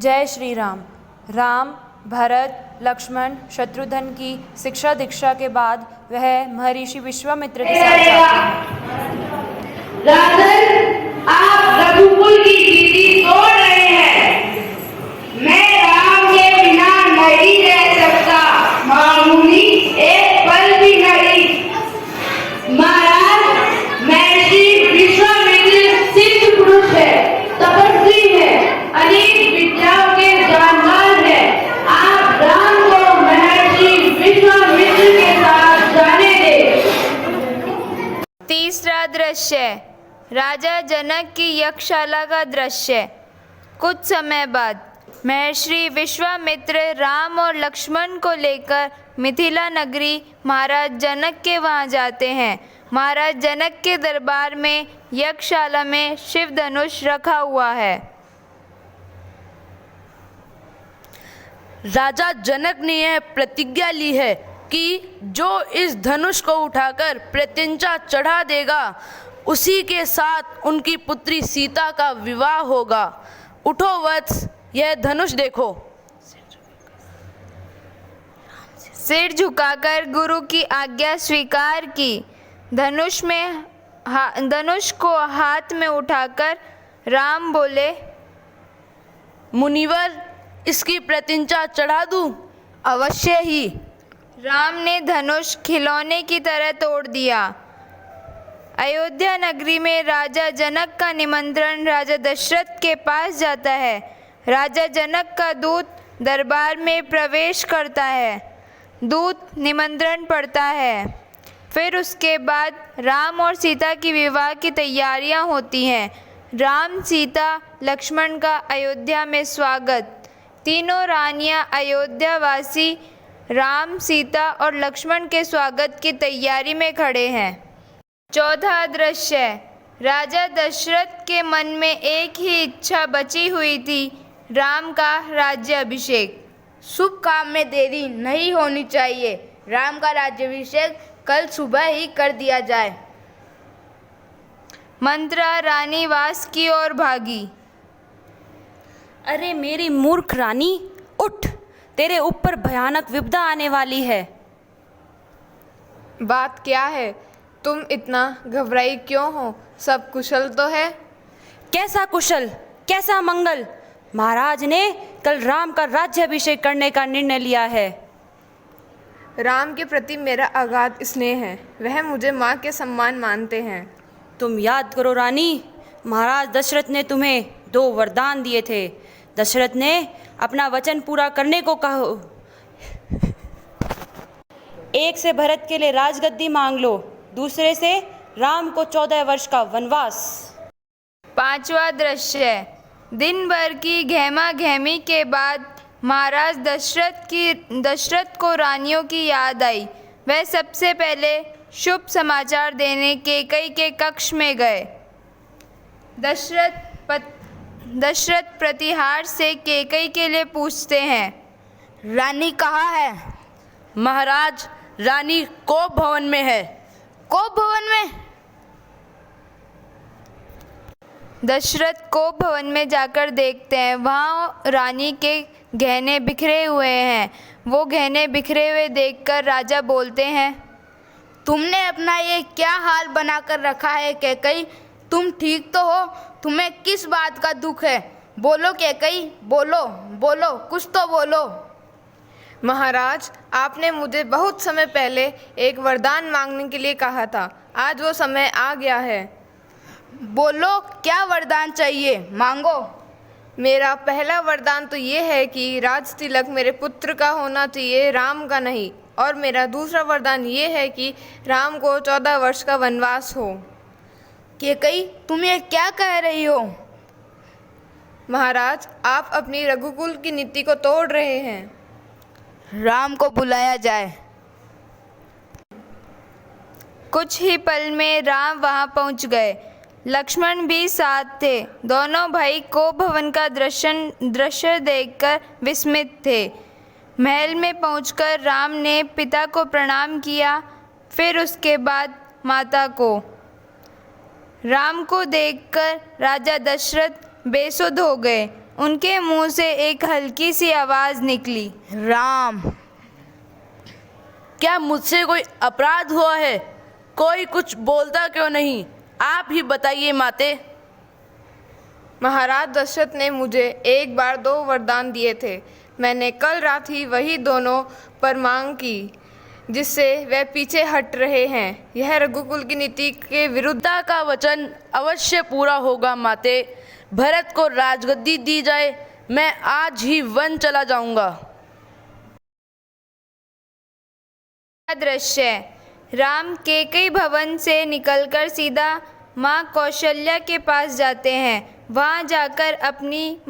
जय श्री राम। राम, भरत, लक्ष्मण, शत्रुघ्न की शिक्षा दीक्षा के बाद वह महर्षि विश्वामित्र के साथ जाते हैं। राजन, आप रघुकुल की रीति तोड़ रहे हैं। मैं राम के बिना नहीं रह सकता। मामूली एक पल भी नहीं। महाराज, महर्षि विश्वामित्र सिद्ध पुरुष है, तपस्वी है, अनेक विद्याओं के जानकार है। आप राम को महर्षि विश्वामित्र के साथ जाने दें। तीसरा दृश्य, राजा जनक की यज्ञशाला का दृश्य। कुछ समय बाद महर्षि विश्वामित्र राम और लक्ष्मण को लेकर मिथिला नगरी महाराज जनक के वहाँ जाते हैं। महाराज जनक के दरबार में यज्ञशाला में शिव धनुष रखा हुआ है। राजा जनक ने यह प्रतिज्ञा ली है कि जो इस धनुष को उठाकर प्रत्यंचा चढ़ा देगा उसी के साथ उनकी पुत्री सीता का विवाह होगा। उठो वत्स, यह धनुष देखो। सिर झुकाकर गुरु की आज्ञा स्वीकार की। धनुष को हाथ में उठाकर राम बोले, मुनिवर, इसकी प्रत्यंचा चढ़ा दूं? अवश्य ही। राम ने धनुष खिलौने की तरह तोड़ दिया। अयोध्या नगरी में राजा जनक का निमंत्रण राजा दशरथ के पास जाता है। राजा जनक का दूत दरबार में प्रवेश करता है। दूत निमंत्रण पढ़ता है। फिर उसके बाद राम और सीता की विवाह की तैयारियां होती हैं। राम, सीता, लक्ष्मण का अयोध्या में स्वागत। तीनों रानियां अयोध्यावासी राम, सीता और लक्ष्मण के स्वागत की तैयारी में खड़े हैं। चौथा दृश्य, राजा दशरथ के मन में एक ही इच्छा बची हुई थी, राम का राज्याभिषेक। शुभ काम में देरी नहीं होनी चाहिए। राम का राज्याभिषेक कल सुबह ही कर दिया जाए। मंत्रा रानी वास की ओर भागी। अरे मेरी मूर्ख रानी, उठ, तेरे ऊपर भयानक विपदा आने वाली है। बात क्या है? तुम इतना घबराई क्यों हो? सब कुशल तो है? कैसा कुशल, कैसा मंगल? महाराज ने कल राम का राज्याभिषेक करने का निर्णय लिया है। राम के प्रति मेरा अगाध स्नेह है। वह मुझे माँ के समान मानते हैं। तुम याद करो रानी, महाराज दशरथ ने तुम्हें 2 वरदान दिए थे। दशरथ ने अपना वचन पूरा करने को कहो। एक से भरत के लिए राजगद्दी मांग लो, दूसरे से राम को 14 वर्ष का वनवास। पांचवा दृश्य, दिन भर की गहमा गहमी के बाद महाराज दशरथ को रानियों की याद आई। वह सबसे पहले शुभ समाचार देने कैकेयी के कक्ष में गए। दशरथ प्रतिहार से कैकेयी के लिए पूछते हैं, रानी कहाँ है? महाराज, रानी कोप भवन में है। कोप भवन में? दशरथ कोप भवन में जाकर देखते हैं। वहाँ रानी के गहने बिखरे हुए हैं। वो गहने बिखरे हुए देखकर राजा बोलते हैं, तुमने अपना ये क्या हाल बनाकर रखा है कैकेयी? तुम ठीक तो हो? तुम्हें किस बात का दुख है? बोलो कैकेयी, बोलो बोलो, कुछ तो बोलो। महाराज, आपने मुझे बहुत समय पहले एक वरदान मांगने के लिए कहा था। आज वो समय आ गया है। बोलो, क्या वरदान चाहिए? मांगो। मेरा पहला वरदान तो ये है कि राज तिलक मेरे पुत्र का होना चाहिए, राम का नहीं। और मेरा दूसरा वरदान ये है कि राम को 14 वर्ष का वनवास हो। कैकेयी, तुम ये क्या कह रही हो? महाराज, आप अपनी रघुकुल की नीति को तोड़ रहे हैं। राम को बुलाया जाए। कुछ ही पल में राम वहां पहुंच गए। लक्ष्मण भी साथ थे। दोनों भाई कोप भवन का दृश्य देखकर विस्मित थे। महल में पहुंचकर राम ने पिता को प्रणाम किया, फिर उसके बाद माता को। राम को देखकर राजा दशरथ बेसुध हो गए। उनके मुंह से एक हल्की सी आवाज़ निकली, राम। क्या मुझसे कोई अपराध हुआ है? कोई कुछ बोलता क्यों नहीं? आप ही बताइए माते। महाराज दशरथ ने मुझे एक बार 2 वरदान दिए थे। मैंने कल रात ही वही दोनों पर मांग की, जिससे वे पीछे हट रहे हैं। यह रघुकुल की नीति के विरुद्ध। पिता का वचन अवश्य पूरा होगा माते। भरत को राजगद्दी दी जाए, मैं आज ही वन चला जाऊंगा। दृश्य, राम कैकेयी भवन से निकलकर सीधा माँ कौशल्या के पास जाते हैं। वहाँ जाकर अपनी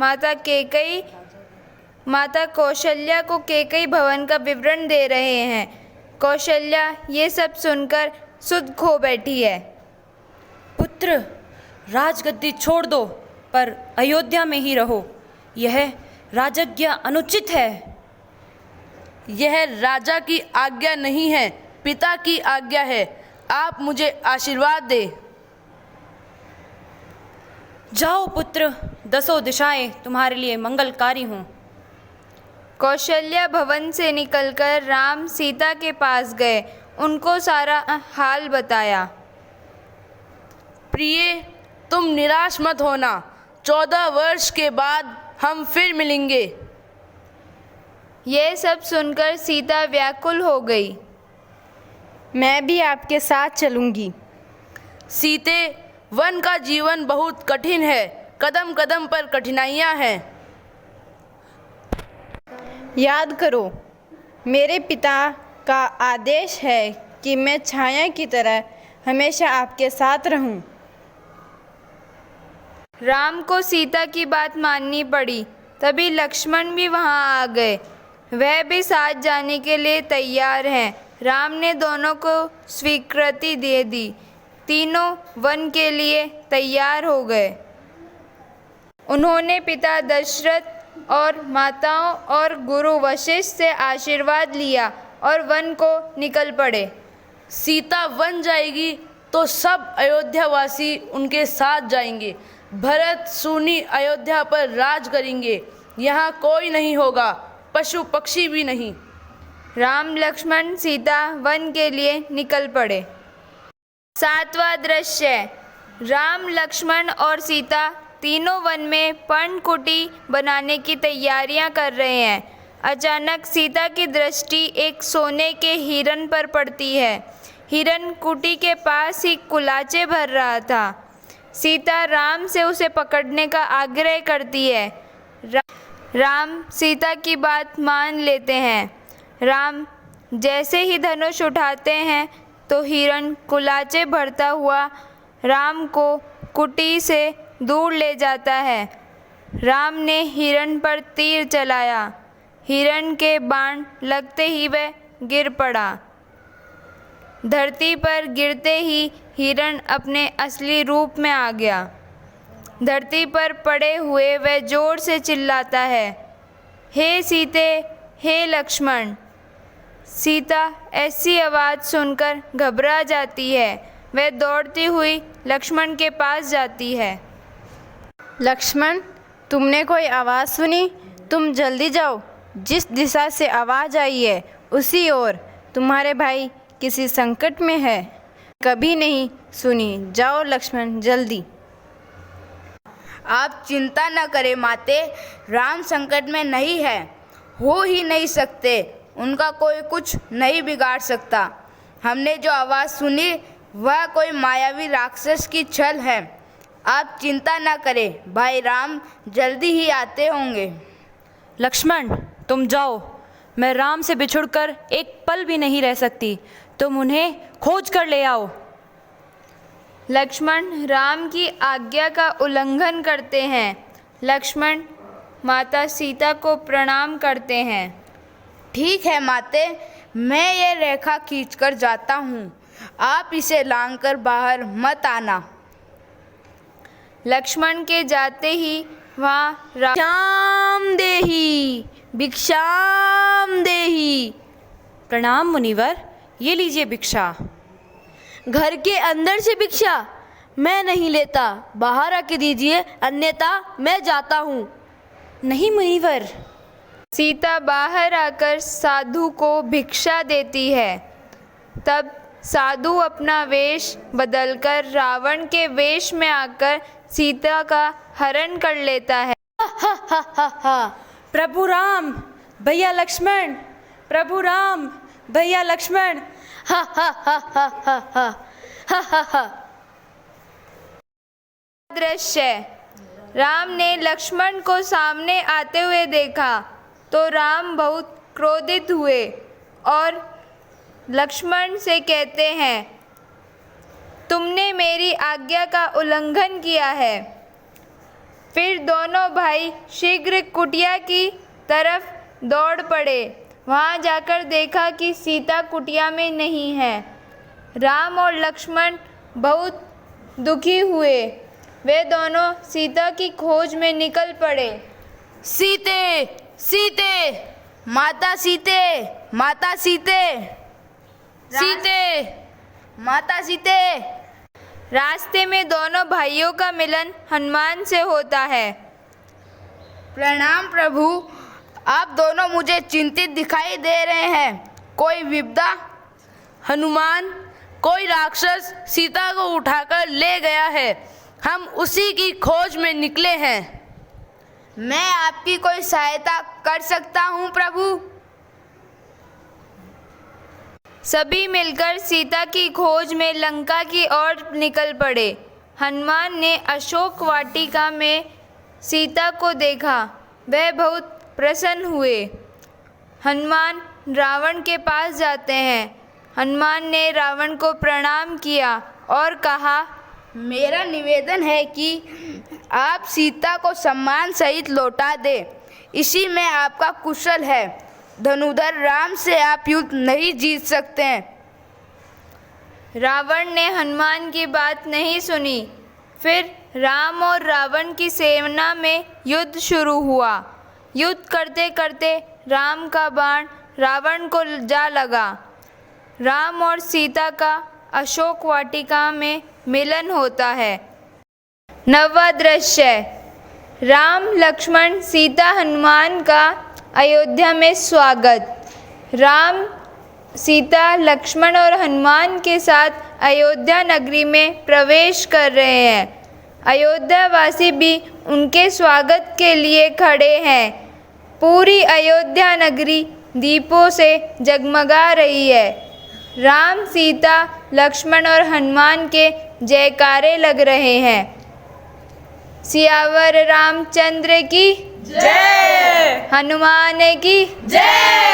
माता कौशल्या को कैकेयी भवन का विवरण दे रहे हैं। कौशल्या ये सब सुनकर सुध खो बैठी है। पुत्र, राजगद्दी छोड़ दो, पर अयोध्या में ही रहो। यह राजज्ञा अनुचित है। यह राजा की आज्ञा नहीं है, पिता की आज्ञा है। आप मुझे आशीर्वाद दें। जाओ पुत्र, 10 दिशाएं तुम्हारे लिए मंगलकारी हों। कौशल्या भवन से निकलकर राम सीता के पास गए, उनको सारा हाल बताया। प्रिय, तुम निराश मत होना। 14 वर्ष के बाद हम फिर मिलेंगे। यह सब सुनकर सीता व्याकुल हो गई। मैं भी आपके साथ चलूँगी। सीते, वन का जीवन बहुत कठिन है। कदम कदम पर कठिनाइयाँ हैं। याद करो, मेरे पिता का आदेश है कि मैं छाया की तरह हमेशा आपके साथ रहूं। राम को सीता की बात माननी पड़ी। तभी लक्ष्मण भी वहां आ गए। वह भी साथ जाने के लिए तैयार हैं। राम ने दोनों को स्वीकृति दे दी। तीनों वन के लिए तैयार हो गए। उन्होंने पिता दशरथ और माताओं और गुरु वशिष्ठ से आशीर्वाद लिया और वन को निकल पड़े। सीता वन जाएगी तो सब अयोध्यावासी उनके साथ जाएंगे। भरत सूनी अयोध्या पर राज करेंगे। यहाँ कोई नहीं होगा, पशु पक्षी भी नहीं। राम लक्ष्मण सीता वन के लिए निकल पड़े। 7वां दृश्य, राम लक्ष्मण और सीता तीनों वन में पर्णकुटी बनाने की तैयारियां कर रहे हैं। अचानक सीता की दृष्टि एक सोने के हिरन पर पड़ती है। हिरन कुटी के पास ही कुलाचे भर रहा था। सीता राम से उसे पकड़ने का आग्रह करती है। राम सीता की बात मान लेते हैं। राम जैसे ही धनुष उठाते हैं तो हिरन कुलाचे भरता हुआ राम को कुटी से दूर ले जाता है। राम ने हिरन पर तीर चलाया। हिरन के बाण लगते ही वह गिर पड़ा। धरती पर गिरते ही हिरन अपने असली रूप में आ गया। धरती पर पड़े हुए वह जोर से चिल्लाता है, हे सीते, हे लक्ष्मण। सीता ऐसी आवाज़ सुनकर घबरा जाती है। वह दौड़ती हुई लक्ष्मण के पास जाती है। लक्ष्मण, तुमने कोई आवाज़ सुनी? तुम जल्दी जाओ। जिस दिशा से आवाज़ आई है उसी ओर। तुम्हारे भाई किसी संकट में है। कभी नहीं सुनी। जाओ लक्ष्मण, जल्दी। आप चिंता न करें माते, राम संकट में नहीं है, हो ही नहीं सकते। उनका कोई कुछ नहीं बिगाड़ सकता। हमने जो आवाज़ सुनी वह कोई मायावी राक्षस की छल है। आप चिंता न करें, भाई राम जल्दी ही आते होंगे। लक्ष्मण, तुम जाओ। मैं राम से बिछुड़कर एक पल भी नहीं रह सकती। तुम उन्हें खोज कर ले आओ। लक्ष्मण राम की आज्ञा का उल्लंघन करते हैं। लक्ष्मण माता सीता को प्रणाम करते हैं। ठीक है माते, मैं ये रेखा खींचकर जाता हूँ। आप इसे लांघकर बाहर मत आना। लक्ष्मण के जाते ही वहाँ भिक्षाम देहि, भिक्षाम देहि। प्रणाम मुनिवर, ये लीजिए भिक्षा। घर के अंदर से भिक्षा मैं नहीं लेता, बाहर आके दीजिए, अन्यथा मैं जाता हूँ। नहीं मुनिवर। सीता बाहर आकर साधु को भिक्षा देती है। तब साधु अपना वेश बदलकर रावण के वेश में आकर सीता का हरण कर लेता है। प्रभु राम, भैया लक्ष्मण, प्रभु राम, भैया लक्ष्मण। हा हा हा हा हा हा हा हा हा। दृश्य, राम ने लक्ष्मण को सामने आते हुए देखा तो राम बहुत क्रोधित हुए और लक्ष्मण से कहते हैं, तुमने मेरी आज्ञा का उल्लंघन किया है। फिर दोनों भाई शीघ्र कुटिया की तरफ दौड़ पड़े। वहाँ जाकर देखा कि सीता कुटिया में नहीं है। राम और लक्ष्मण बहुत दुखी हुए। वे दोनों सीता की खोज में निकल पड़े। सीते, सीते, माता सीते, माता सीते, सीते, माता सीते। रास्ते में दोनों भाइयों का मिलन हनुमान से होता है। प्रणाम प्रभु, आप दोनों मुझे चिंतित दिखाई दे रहे हैं। कोई विपदा? हनुमान, कोई राक्षस सीता को उठाकर ले गया है। हम उसी की खोज में निकले हैं। मैं आपकी कोई सहायता कर सकता हूँ प्रभु? सभी मिलकर सीता की खोज में लंका की ओर निकल पड़े। हनुमान ने अशोक वाटिका में सीता को देखा। वह बहुत प्रसन्न हुए। हनुमान रावण के पास जाते हैं। हनुमान ने रावण को प्रणाम किया और कहा, मेरा निवेदन है कि आप सीता को सम्मान सहित लौटा दें। इसी में आपका कुशल है। धनुधर राम से आप युद्ध नहीं जीत सकते हैं। रावण ने हनुमान की बात नहीं सुनी। फिर राम और रावण की सेना में युद्ध शुरू हुआ। युद्ध करते करते राम का बाण रावण को जा लगा। राम और सीता का अशोक वाटिका में मिलन होता है। नवा दृश्य, राम, लक्ष्मण, सीता, हनुमान का अयोध्या में स्वागत। राम, सीता, लक्ष्मण और हनुमान के साथ अयोध्या नगरी में प्रवेश कर रहे हैं। अयोध्यावासी भी उनके स्वागत के लिए खड़े हैं। पूरी अयोध्या नगरी दीपों से जगमगा रही है। राम, सीता, लक्ष्मण और हनुमान के जयकारे लग रहे हैं। सियावर रामचंद्र की जय, हनुमान की जय।